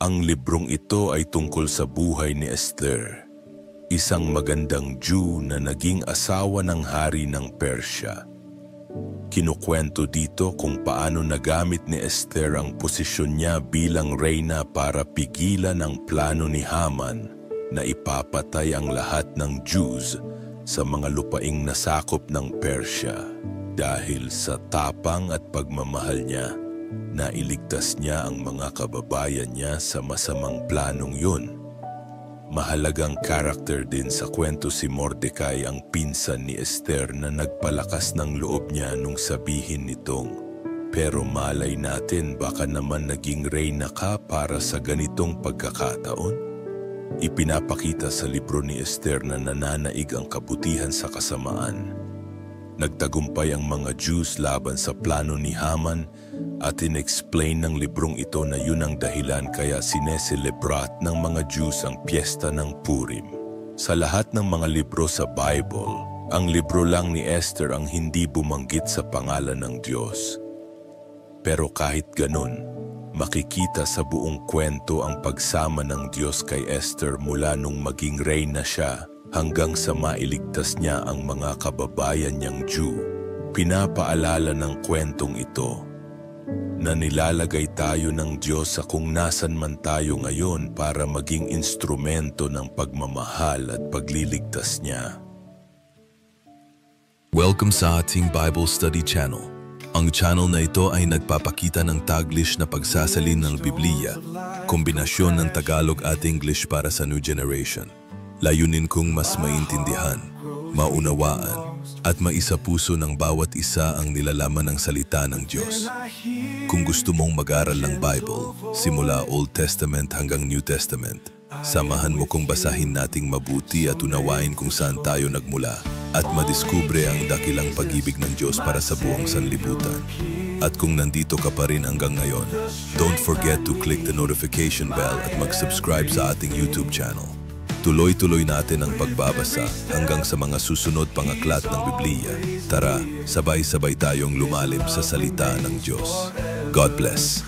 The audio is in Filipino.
Ang librong ito ay tungkol sa buhay ni Esther, isang magandang Jew na naging asawa ng hari ng Persya. Kinukwento dito kung paano nagamit ni Esther ang posisyon niya bilang reyna para pigilan ang plano ni Haman na ipapatay ang lahat ng Jews sa mga lupaing nasakop ng Persya. Dahil sa tapang at pagmamahal niya, nailigtas niya ang mga kababayan niya sa masamang planong yun. Mahalagang karakter din sa kwento si Mordecai, ang pinsan ni Esther na nagpalakas ng loob niya nung sabihin nitong, "Pero malay natin baka naman naging reyna ka para sa ganitong pagkakataon." Ipinapakita sa libro ni Esther na nananaig ang kabutihan sa kasamaan. Nagtagumpay ang mga Jews laban sa plano ni Haman at in-explain ng librong ito na yun ang dahilan kaya sineselebrat ng mga Jews ang piyesta ng Purim. Sa lahat ng mga libro sa Bible, ang libro lang ni Esther ang hindi bumanggit sa pangalan ng Diyos. Pero kahit ganun, makikita sa buong kwento ang pagsama ng Diyos kay Esther mula nung maging reyna siya hanggang sa mailigtas niya ang mga kababayan niyang Jew. Pinapaalala ng kwentong ito na nilalagay tayo ng Diyos sa kung nasan man tayo ngayon para maging instrumento ng pagmamahal at pagliligtas niya. Welcome sa ating Bible Study Channel. Ang channel na ito ay nagpapakita ng Taglish na pagsasalin ng Biblia, kombinasyon ng Tagalog at English para sa new generation. Layunin kong mas maintindihan, maunawaan, at maisapuso ng bawat isa ang nilalaman ng salita ng Diyos. Kung gusto mong mag-aral ng Bible, simula Old Testament hanggang New Testament, samahan mo kong basahin nating mabuti at unawain kung saan tayo nagmula at madiskubre ang dakilang pag-ibig ng Diyos para sa buong sanlibutan. At kung nandito ka pa rin hanggang ngayon, don't forget to click the notification bell at mag-subscribe sa ating YouTube channel. Tuloy-tuloy natin ang pagbabasa hanggang sa mga susunod pang aklat ng Biblia. Tara, sabay-sabay tayong lumalim sa salita ng Diyos. God bless.